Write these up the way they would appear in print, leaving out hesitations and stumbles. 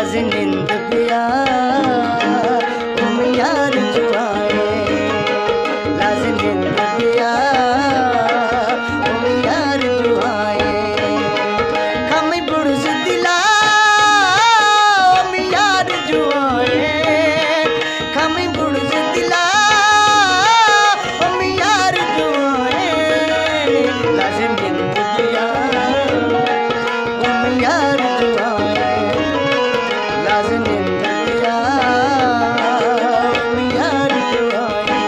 लाज निंद पिया उम यार जुआए लाज निंद पिया उम यार जुआए खम बुर्ज दिला उम यार जुआए खम बुर्ज दिला उम यार जुआए लाज निंद पिया उम यार जुआए लाज निंद पिया उम यार जुआए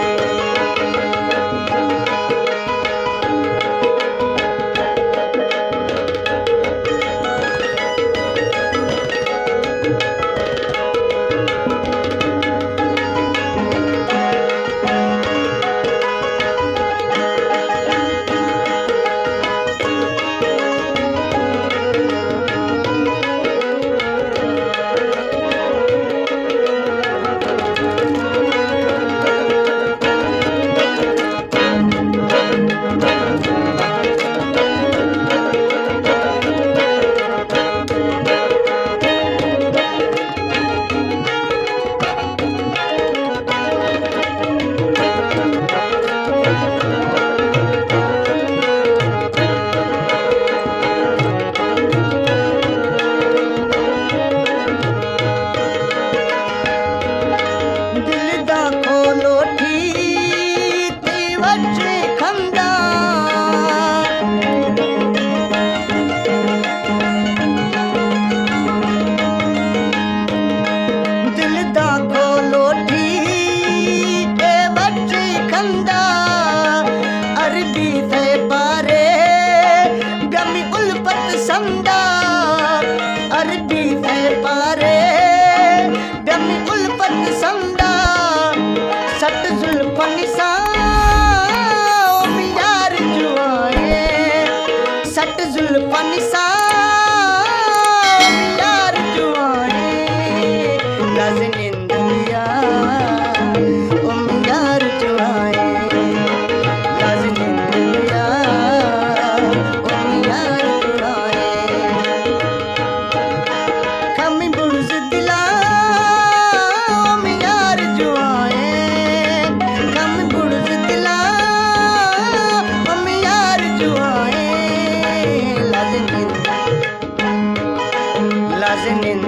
दिल दा खोलो ठीक वच्चे खंदा दिल दा खोलो ठीक वच्चे खंदा अरबी थे पारे गमी उल्फत संदा अरबी थे पारे गमी उल्फत संदा सट जुल्फन सा उम यार जुआए सट जुल्फन सा उम यार जुआए लाज निंद पिया उम यार जुआए लाज निंद पिया उम यार जुआए खम बुर्ज दिला उम यार जुआए खम बुर्ज दिला उम यार जुआए लाज निंद